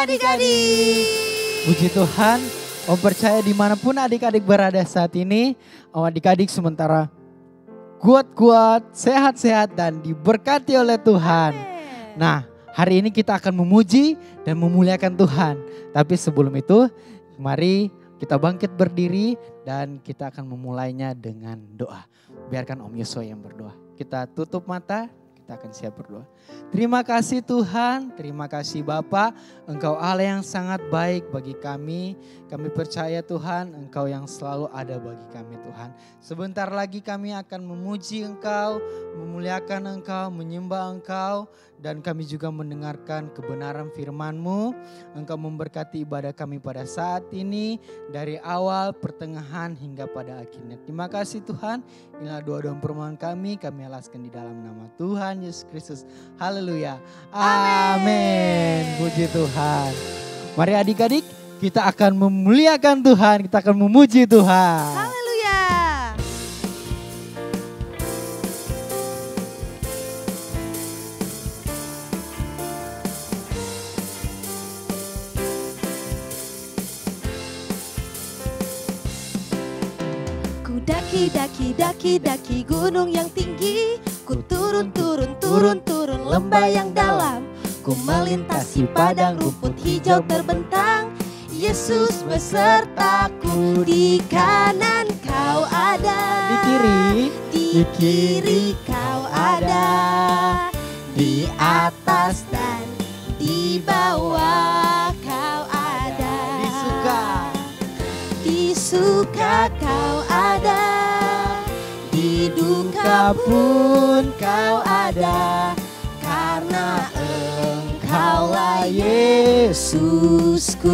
adik-adik. Puji Tuhan, Om percaya dimanapun adik-adik berada saat ini, Om adik-adik sementara kuat-kuat, sehat-sehat dan diberkati oleh Tuhan. Nah, hari ini kita akan memuji dan memuliakan Tuhan. Tapi sebelum itu, mari kita bangkit berdiri dan kita akan memulainya dengan doa. Biarkan Om Yosua yang berdoa. Kita tutup mata. Kita akan siap berdoa. Terima kasih Tuhan, terima kasih Bapa, Engkau Allah yang sangat baik bagi kami. Kami percaya Tuhan, Engkau yang selalu ada bagi kami Tuhan. Sebentar lagi kami akan memuji Engkau, memuliakan Engkau, menyembah Engkau. Dan kami juga mendengarkan kebenaran firman-Mu. Engkau memberkati ibadah kami pada saat ini, dari awal, pertengahan hingga pada akhirnya. Terima kasih Tuhan, inilah doa dan permohonan kami alaskan di dalam nama Tuhan Yesus Kristus. Haleluya. Amin. Puji Tuhan. Mari adik-adik, kita akan memuliakan Tuhan, kita akan memuji Tuhan. Haleluya. Daki gunung yang tinggi, ku turun lembah yang dalam, ku melintasi padang rumput hijau terbentang. Yesus besertaku, di kanan kau ada, di kiri kau ada, di atas dan di bawah kau ada, di suka kau ada, di duka pun kau ada, karena Engkaulah Yesusku.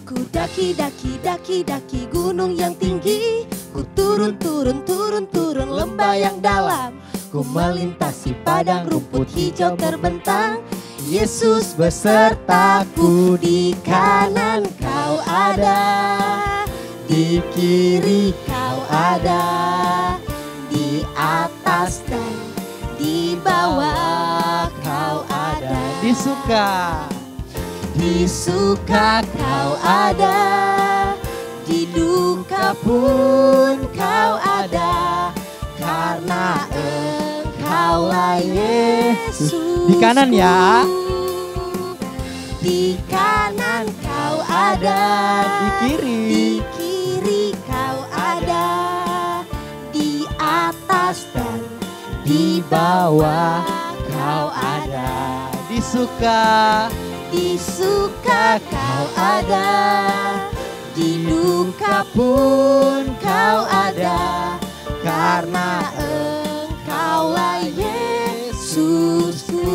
Ku daki gunung yang tinggi, ku turun lembah yang dalam, ku melintasi padang rumput hijau terbentang. Yesus besertaku, di kanan kau ada, di kiri kau ada, di atas dan di bawah kau ada. Di suka kau ada, di duka pun kau ada, karena Engkaulah Yesus. Di kanan ya. Di kanan kau ada, di kiri kau ada, di atas dan di bawah kau ada. Di suka kau ada, di duka pun kau ada, karena Engkaulah Yesusku.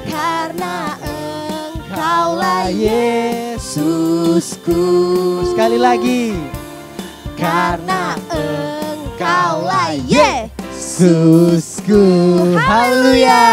Karena Engkaulah Yesusku. Sekali lagi. Karena Engkaulah Yesusku. Haleluya.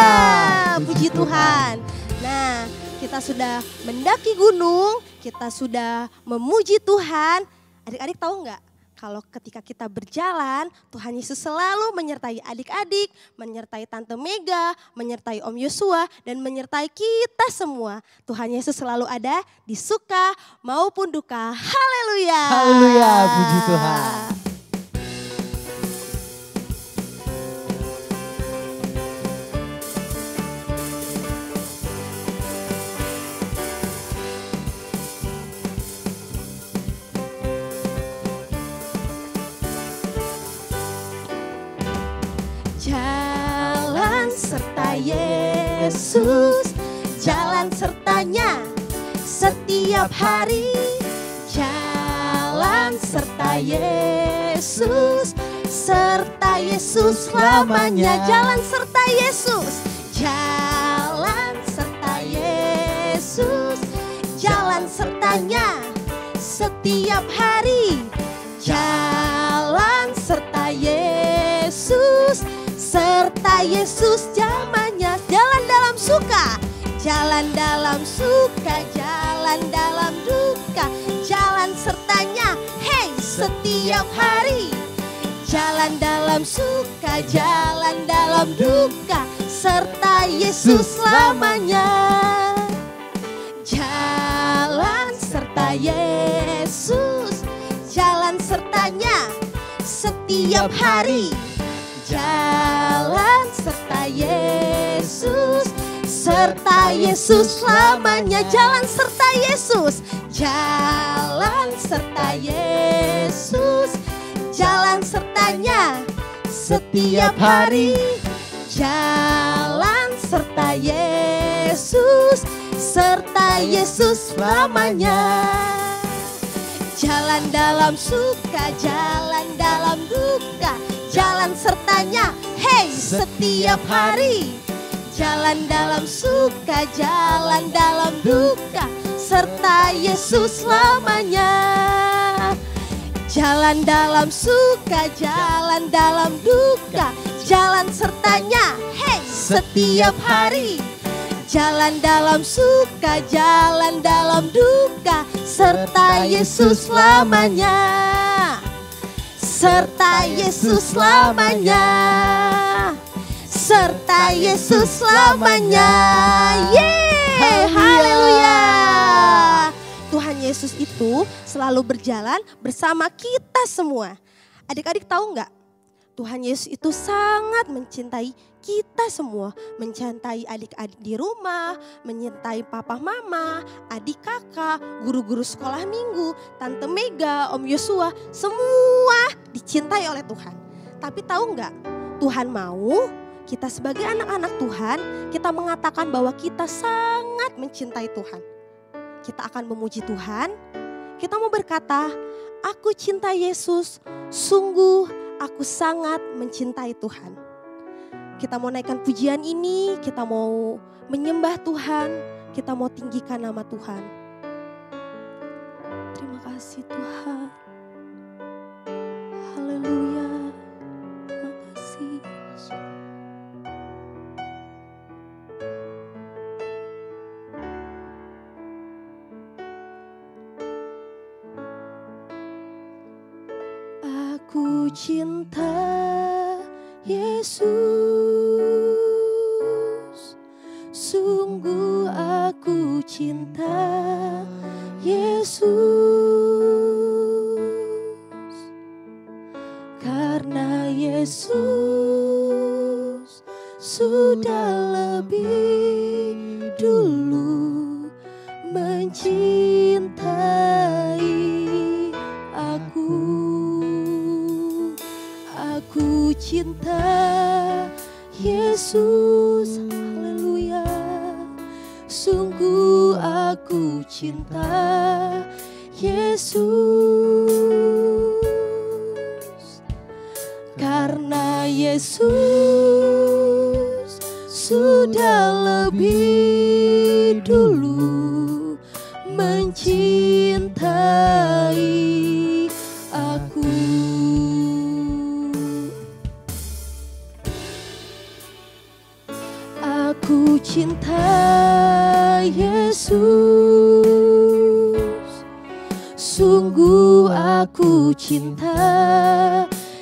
Puji Tuhan. Nah, kita sudah mendaki gunung, kita sudah memuji Tuhan. Adik-adik tahu nggak? Kalau ketika kita berjalan, Tuhan Yesus selalu menyertai adik-adik, menyertai Tante Mega, menyertai Om Yosua, dan menyertai kita semua. Tuhan Yesus selalu ada di suka maupun duka. Haleluya. Haleluya, puji Tuhan. Jalan serta Yesus, jalan sertanya setiap hari. Jalan serta Yesus, serta Yesus selamanya. Jalan serta Yesus, jalan serta Yesus, jalan sertanya setiap hari. Jalan serta Yesus, serta Yesus zamannya. Jalan dalam suka, jalan dalam suka, jalan dalam duka, jalan sertanya, hey, setiap hari. Jalan dalam suka, jalan dalam duka, serta Yesus selamanya. Jalan serta Yesus, jalan sertanya setiap hari. Jalan serta Yesus, serta Yesus selamanya. Jalan serta Yesus, jalan serta Yesus, jalan sertanya setiap hari. Jalan serta Yesus, serta Yesus selamanya. Jalan dalam suka, jalan dalam duka, jalan sertanya, hey, setiap hari. Jalan dalam suka, jalan dalam duka, serta Yesus selamanya. Jalan dalam suka, jalan dalam duka, jalan sertanya, hey, setiap hari. Jalan dalam suka, jalan dalam duka, serta Yesus selamanya. Serta Yesus selamanya. Serta Yesus selamanya. Yeay, haleluya. Tuhan Yesus itu selalu berjalan bersama kita semua. Adik-adik tahu nggak? Tuhan Yesus itu sangat mencintai kita semua. Mencintai adik-adik di rumah, mencintai papa mama, adik kakak, guru-guru sekolah minggu, Tante Mega, Om Yosua. Semua dicintai oleh Tuhan. Tapi tahu nggak? Tuhan mau kita sebagai anak-anak Tuhan, kita mengatakan bahwa kita sangat mencintai Tuhan. Kita akan memuji Tuhan. Kita mau berkata, aku cinta Yesus, sungguh aku sangat mencintai Tuhan. Kita mau naikkan pujian ini, kita mau menyembah Tuhan, kita mau tinggikan nama Tuhan. Terima kasih Tuhan. Haleluya. Terima kasih. Aku cinta Yesus, sungguh aku cinta Yesus, karena Yesus sudah lebih dulu mencintai aku. Aku cinta Yesus, haleluya. Sungguh aku cinta Yesus, karena Yesus sudah lebih dulu mencintai aku. Aku cinta Yesus, sungguh aku cinta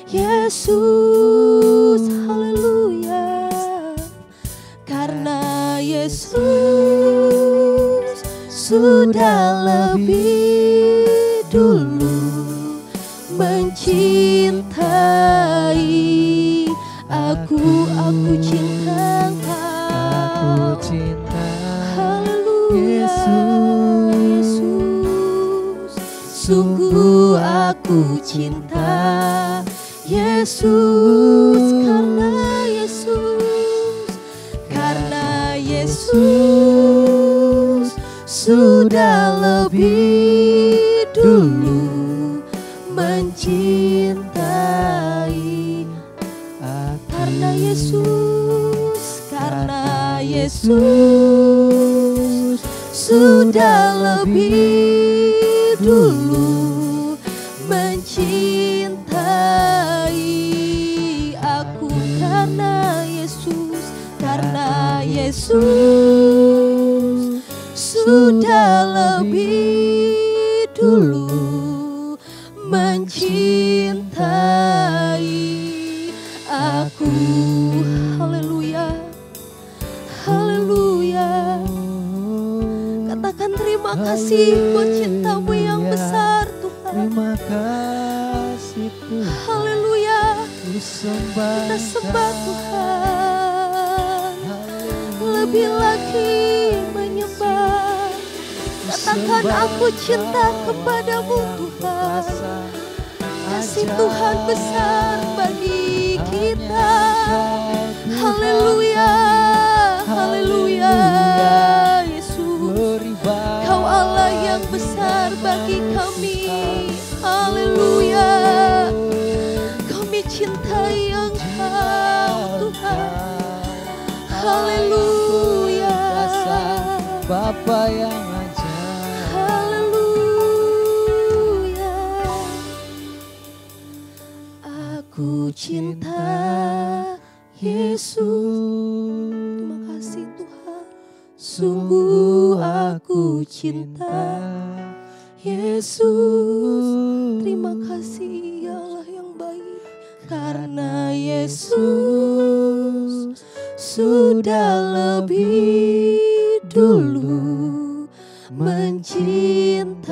Yesus, haleluya. Karena Yesus sudah lebih dulu mencintai aku cinta Engkau. Aku cinta Yesus, sungguh aku cinta Yesus, karena Yesus sudah lebih dulu mencintai. Karena Yesus sudah lebih dulu mencintai aku. Karena Yesus sudah lebih dulu mencintai aku. Haleluya. Terima kasih buat cinta-Mu yang besar Tuhan. Terima kasih Tuhan. Haleluya. Kita sembah Tuhan. Lebih lagi menyembah. Katakan aku cinta kepadamu Tuhan. Kasih Tuhan besar bagi kita. Haleluya. Haleluya. Yesus, Kau Allah yang besar bagi kami. Haleluya. Kami cintai Engkau Tuhan. Haleluya. Bapa yang ajaib. Haleluya. Aku cinta Yesus. Terima kasih Tuhan. Sungguh aku cinta Yesus. Terima kasih ya Allah yang baik. Karena Yesus sudah lebih dulu mencintai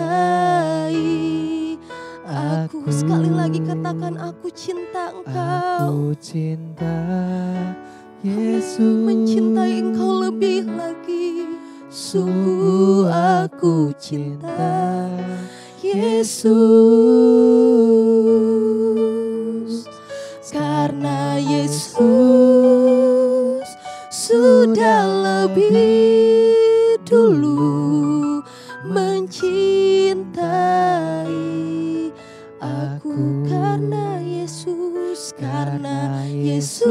aku. Sekali lagi katakan, aku cinta Engkau. Aku cinta Yesus. Mencintai Engkau lebih lagi. Sungguh aku cinta Yesus. Karena Yesus sudah lebih dulu mencintai aku. Karena Yesus, karena Yesus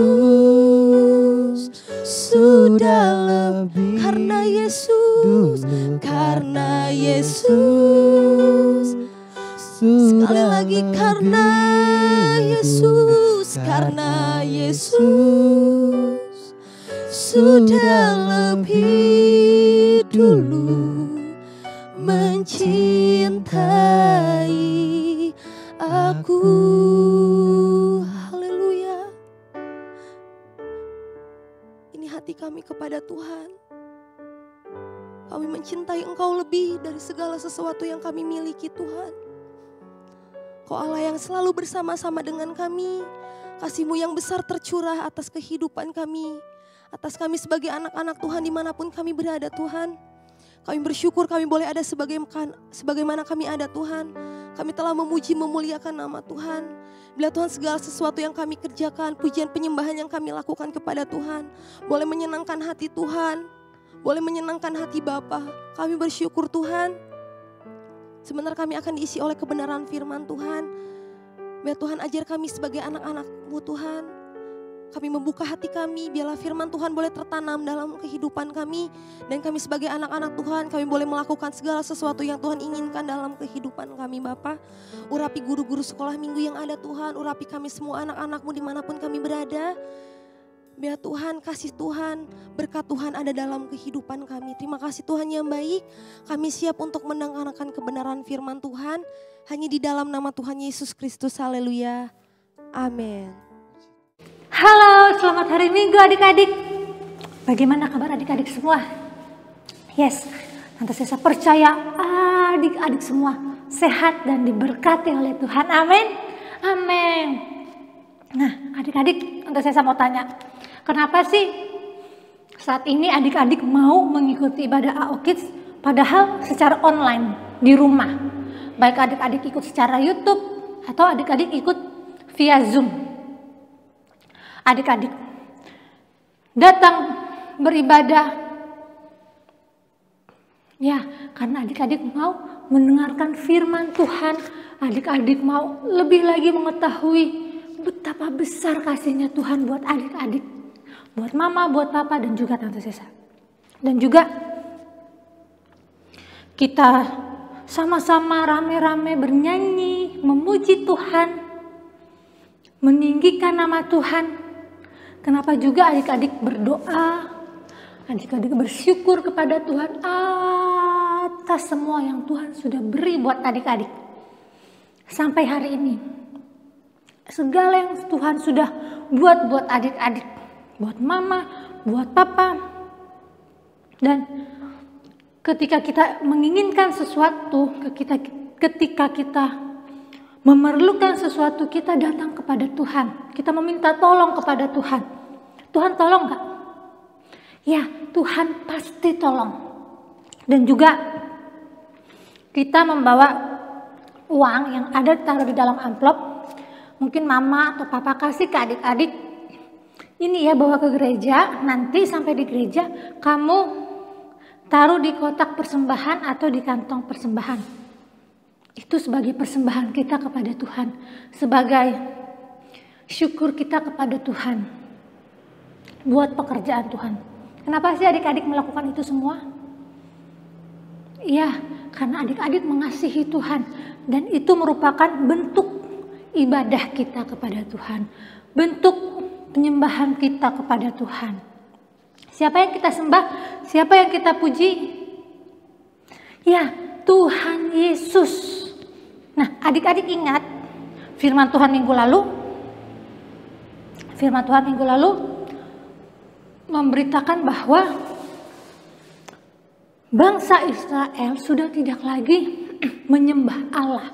sudah lebih. Karena Yesus, karena Yesus. Sekali lagi, karena Yesus, karena Yesus sudah lebih dulu mencintai aku. Haleluya. Ini hati kami kepada Tuhan. Kami mencintai Engkau lebih dari segala sesuatu yang kami miliki Tuhan. Kau Allah yang selalu bersama-sama dengan kami. Kasih-Mu yang besar tercurah atas kehidupan kami. Atas kami sebagai anak-anak Tuhan dimanapun kami berada Tuhan. Kami bersyukur kami boleh ada sebagaimana kami ada Tuhan. Kami telah memuji memuliakan nama Tuhan. Bila Tuhan segala sesuatu yang kami kerjakan, pujian penyembahan yang kami lakukan kepada Tuhan, boleh menyenangkan hati Tuhan. Boleh menyenangkan hati Bapa. Kami bersyukur Tuhan. Sebentar kami akan diisi oleh kebenaran firman Tuhan. Biar Tuhan ajar kami sebagai anak-anak-Mu Tuhan. Kami membuka hati kami, biarlah firman Tuhan boleh tertanam dalam kehidupan kami. Dan kami sebagai anak-anak Tuhan, kami boleh melakukan segala sesuatu yang Tuhan inginkan dalam kehidupan kami Bapa. Urapi guru-guru sekolah minggu yang ada Tuhan, urapi kami semua anak-anak-Mu dimanapun kami berada. Biar Tuhan, kasih Tuhan, berkat Tuhan ada dalam kehidupan kami. Terima kasih Tuhan yang baik. Kami siap untuk mendengarkan kebenaran firman Tuhan. Hanya di dalam nama Tuhan Yesus Kristus. Haleluya. Amin. Halo, selamat hari Minggu adik-adik. Bagaimana kabar adik-adik semua? Yes, Tante Sesa percaya adik-adik semua sehat dan diberkati oleh Tuhan. Amin. Amin. Nah, adik-adik, Tante Sesa mau tanya, kenapa sih saat ini adik-adik mau mengikuti ibadah AO Kids padahal secara online di rumah? Baik adik-adik ikut secara YouTube atau adik-adik ikut via Zoom. Adik-adik datang beribadah ya karena adik-adik mau mendengarkan firman Tuhan. Adik-adik mau lebih lagi mengetahui betapa besar kasihnya Tuhan buat adik-adik, buat mama, buat papa, dan juga Tante Sesa. Dan juga kita sama-sama rame-rame bernyanyi, memuji Tuhan, meninggikan nama Tuhan. Kenapa juga adik-adik berdoa, adik-adik bersyukur kepada Tuhan atas semua yang Tuhan sudah beri buat adik-adik. Sampai hari ini. Segala yang Tuhan sudah buat adik-adik, buat mama, buat papa. Dan ketika kita menginginkan sesuatu, ketika kita memerlukan sesuatu, kita datang kepada Tuhan. Kita meminta tolong kepada Tuhan. Tuhan tolong gak? Ya, Tuhan pasti tolong. Dan juga kita membawa uang yang ada taruh di dalam amplop. Mungkin mama atau papa kasih ke adik-adik. Ini ya, bawa ke gereja. Nanti sampai di gereja kamu taruh di kotak persembahan atau di kantong persembahan. Itu sebagai persembahan kita kepada Tuhan. Sebagai syukur kita kepada Tuhan. Buat pekerjaan Tuhan. Kenapa sih adik-adik melakukan itu semua? Iya, karena adik-adik mengasihi Tuhan. Dan itu merupakan bentuk ibadah kita kepada Tuhan. Bentuk penyembahan kita kepada Tuhan. Siapa yang kita sembah? Siapa yang kita puji? Ya, Tuhan Yesus. Nah, adik-adik ingat firman Tuhan minggu lalu? Firman Tuhan minggu lalu memberitakan bahwa bangsa Israel sudah tidak lagi menyembah Allah.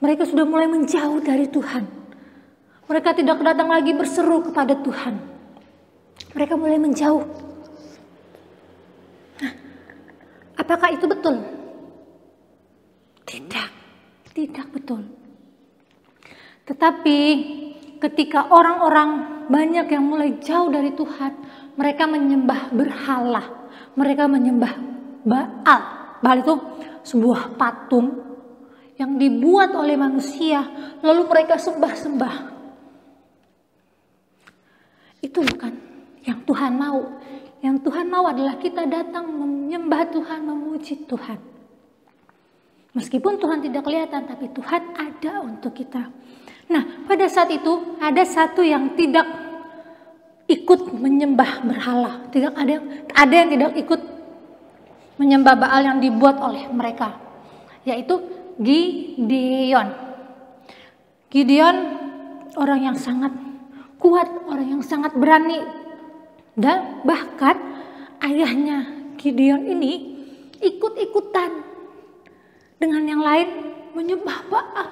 Mereka sudah mulai menjauh dari Tuhan. Mereka tidak datang lagi berseru kepada Tuhan. Mereka mulai menjauh. Nah, apakah itu betul? Tidak betul. Tetapi ketika orang-orang banyak yang mulai jauh dari Tuhan, mereka menyembah berhala. Mereka menyembah Baal. Baal itu sebuah patung yang dibuat oleh manusia, lalu mereka sembah-sembah. Itu bukan yang Tuhan mau. Yang Tuhan mau adalah kita datang menyembah Tuhan, memuji Tuhan. Meskipun Tuhan tidak kelihatan, tapi Tuhan ada untuk kita. Nah, pada saat itu ada satu yang tidak ikut menyembah berhala. Ada yang tidak ikut menyembah Baal yang dibuat oleh mereka, yaitu Gideon. Gideon orang yang sangat kuat, orang yang sangat berani, dan bahkan ayahnya Gideon ini ikut-ikutan dengan yang lain menyembah Baal.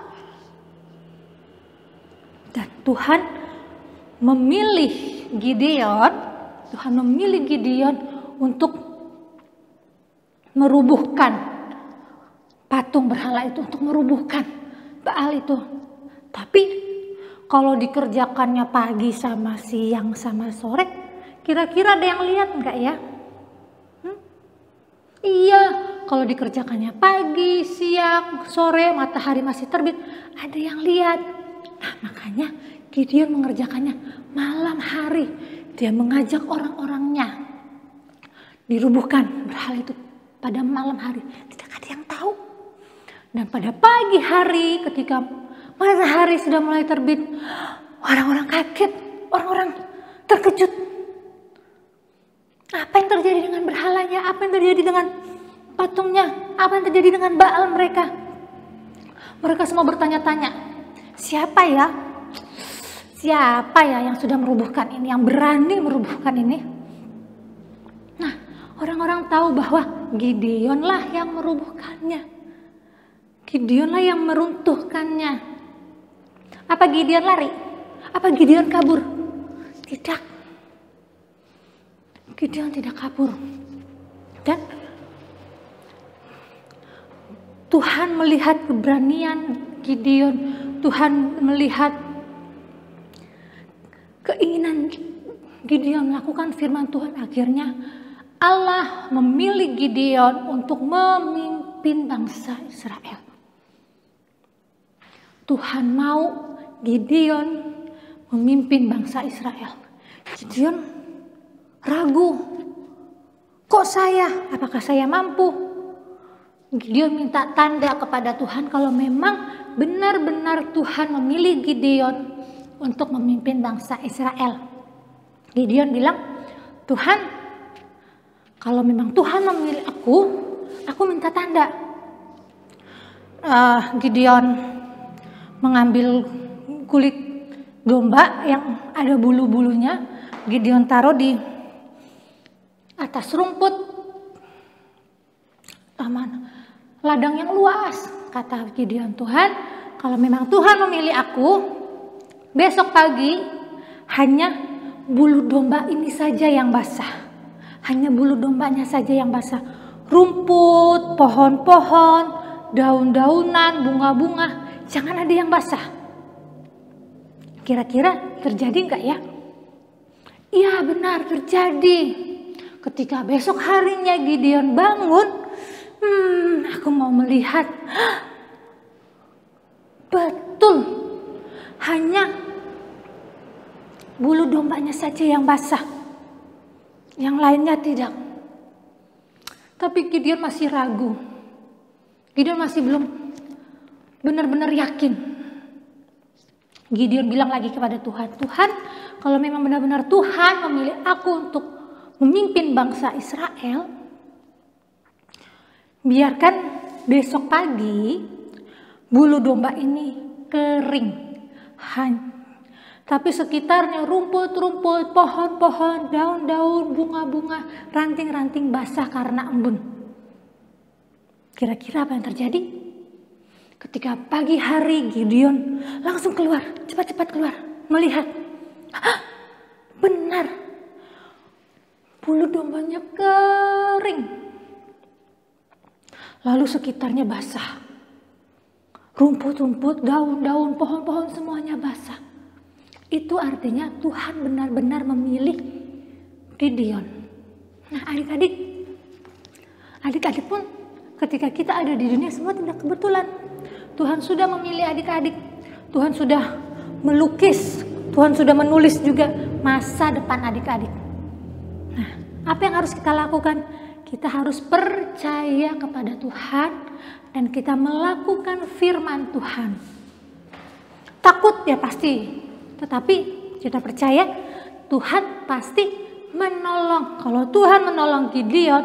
Dan Tuhan memilih Gideon untuk merubuhkan patung berhala itu, untuk merubuhkan Baal itu. Tapi kalau dikerjakannya pagi sama siang sama sore, kira-kira ada yang lihat enggak ya? Iya, kalau dikerjakannya pagi, siang, sore, matahari masih terbit, ada yang lihat. Nah, makanya Gideon mengerjakannya malam hari. Dia mengajak orang-orangnya dirubuhkan berhala itu pada malam hari. Tidak ada yang tahu. Dan pada pagi hari ketika matahari sudah mulai terbit, orang-orang kaget, orang-orang terkejut. Apa yang terjadi dengan berhalanya? Apa yang terjadi dengan patungnya? Apa yang terjadi dengan Baal mereka? Mereka semua bertanya-tanya, siapa ya yang sudah merubuhkan ini, yang berani merubuhkan ini? Nah, orang-orang tahu bahwa Gideonlah yang merubuhkannya. Gideonlah yang meruntuhkannya. Apa Gideon lari? Apa Gideon kabur? Tidak. Gideon tidak kabur. Dan Tuhan melihat keberanian Gideon. Tuhan melihat keinginan Gideon melakukan firman Tuhan. Akhirnya Allah memilih Gideon untuk memimpin bangsa Israel. Tuhan mau Gideon memimpin bangsa Israel. Gideon ragu. Kok saya? Apakah saya mampu? Gideon minta tanda kepada Tuhan kalau memang benar-benar Tuhan memilih Gideon untuk memimpin bangsa Israel. Gideon bilang, Tuhan, kalau memang Tuhan memilih aku minta tanda. Gideon mengambil kulit domba yang ada bulu-bulunya. Gideon taruh di atas rumput. halaman, ladang yang luas. Kata Gideon, Tuhan, kalau memang Tuhan memilih aku, besok pagi hanya bulu domba ini saja yang basah. Hanya bulu dombanya saja yang basah. Rumput, pohon-pohon, daun-daunan, bunga-bunga, jangan ada yang basah. Kira-kira terjadi enggak ya? Iya benar terjadi. Ketika besok harinya Gideon bangun, aku mau melihat. Betul, hanya bulu dombanya saja yang basah. Yang lainnya tidak. Tapi Gideon masih ragu. Gideon masih belum benar-benar yakin. Gideon bilang lagi kepada Tuhan, Tuhan, kalau memang benar-benar Tuhan memilih aku untuk memimpin bangsa Israel, biarkan besok pagi bulu domba ini kering. Tapi sekitarnya rumput-rumput, pohon-pohon, daun-daun, bunga-bunga, ranting-ranting basah karena embun. Kira-kira apa yang terjadi? Ketika pagi hari Gideon langsung keluar, cepat-cepat keluar, melihat. Benar, bulu dombanya kering. Lalu sekitarnya basah. Rumput-rumput, daun-daun, pohon-pohon semuanya basah. Itu artinya Tuhan benar-benar memilih Gideon. Nah adik-adik pun ketika kita ada di dunia semua tidak kebetulan. Tuhan sudah memilih adik-adik. Tuhan sudah melukis, Tuhan sudah menulis juga masa depan adik-adik. Nah, apa yang harus kita lakukan? Kita harus percaya kepada Tuhan dan kita melakukan firman Tuhan. Takut ya pasti, tetapi kita percaya Tuhan pasti menolong. Kalau Tuhan menolong Gideon,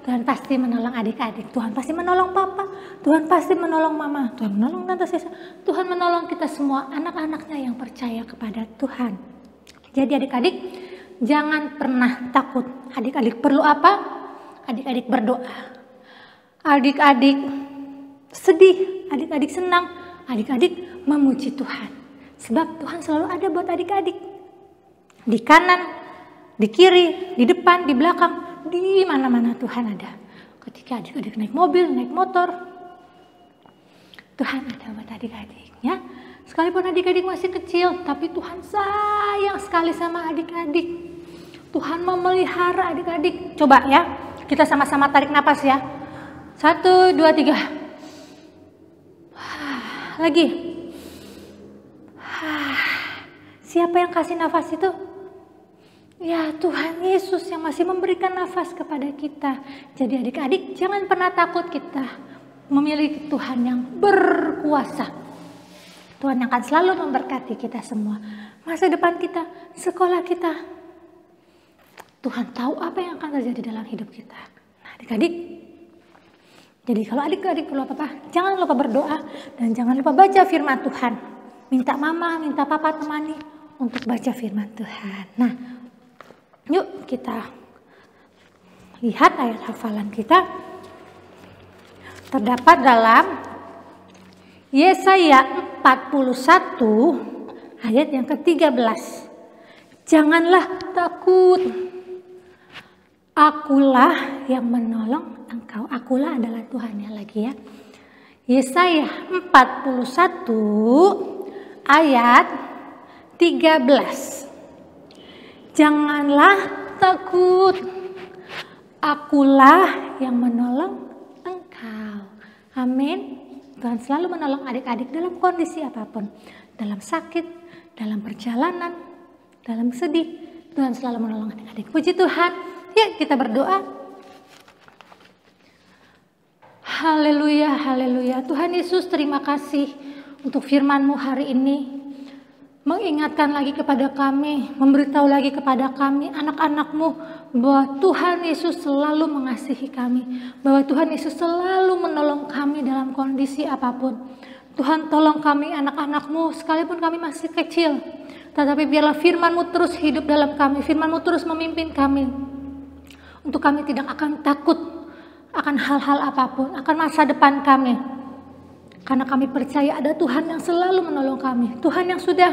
Tuhan pasti menolong adik-adik. Tuhan pasti menolong papa, Tuhan pasti menolong mama, Tuhan menolong tante Sesa. Tuhan menolong kita semua anak-anaknya yang percaya kepada Tuhan. Jadi adik-adik jangan pernah takut. Adik-adik perlu apa? Adik-adik berdoa. Adik-adik sedih, adik-adik senang, adik-adik memuji Tuhan. Sebab Tuhan selalu ada buat adik-adik. Di kanan, di kiri, di depan, di belakang, di mana-mana Tuhan ada. Ketika adik-adik naik mobil, naik motor, Tuhan ada buat adik-adiknya. Sekalipun adik-adik masih kecil, tapi Tuhan sayang sekali sama adik-adik. Tuhan memelihara adik-adik. Coba ya, kita sama-sama tarik napas ya. 1, 2, 3. Lagi. Siapa yang kasih nafas itu? Ya Tuhan Yesus yang masih memberikan nafas kepada kita. Jadi adik-adik jangan pernah takut, kita memiliki Tuhan yang berkuasa. Tuhan yang akan selalu memberkati kita semua. Masa depan kita, sekolah kita. Tuhan tahu apa yang akan terjadi dalam hidup kita. Nah adik-adik, jadi kalau adik-adik perlu apa-apa, jangan lupa berdoa dan jangan lupa baca firman Tuhan. Minta mama, minta papa temani untuk baca firman Tuhan. Nah, yuk kita lihat ayat hafalan kita. Terdapat dalam Yesaya 41 ayat yang ke-13. Janganlah takut. Akulah yang menolong engkau. Akulah adalah Tuhan ya lagi ya. Yesaya 41 ayat 13. Janganlah takut. Akulah yang menolong engkau. Amin. Tuhan selalu menolong adik-adik dalam kondisi apapun. Dalam sakit, dalam perjalanan, dalam sedih. Tuhan selalu menolong adik-adik. Puji Tuhan. Yuk kita berdoa. Haleluya, haleluya. Tuhan Yesus terima kasih untuk firman-Mu hari ini. Mengingatkan lagi kepada kami, memberitahu lagi kepada kami, anak-anak-Mu, bahwa Tuhan Yesus selalu mengasihi kami. Bahwa Tuhan Yesus selalu menolong kami dalam kondisi apapun. Tuhan tolong kami anak-anak-Mu sekalipun kami masih kecil. Tetapi biarlah firman-Mu terus hidup dalam kami. Firman-Mu terus memimpin kami. Untuk kami tidak akan takut akan hal-hal apapun, akan masa depan kami. Karena kami percaya ada Tuhan yang selalu menolong kami. Tuhan yang sudah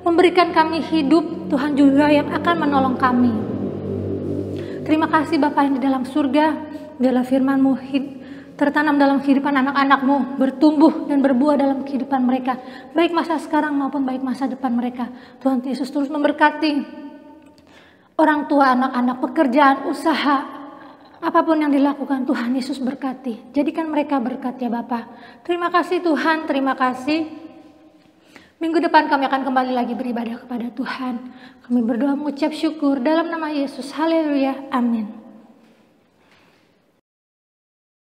memberikan kami hidup, Tuhan juga yang akan menolong kami. Terima kasih Bapa yang di dalam surga, biarlah firman-Mu tertanam dalam kehidupan anak-anak-Mu, bertumbuh dan berbuah dalam kehidupan mereka. Baik masa sekarang maupun baik masa depan mereka. Tuhan Yesus terus memberkati orang tua, anak-anak, pekerjaan, usaha, apapun yang dilakukan Tuhan Yesus berkati. Jadikan mereka berkat ya Bapa. Terima kasih Tuhan, terima kasih. Minggu depan kami akan kembali lagi beribadah kepada Tuhan. Kami berdoa mengucap syukur dalam nama Yesus. Haleluya. Amin.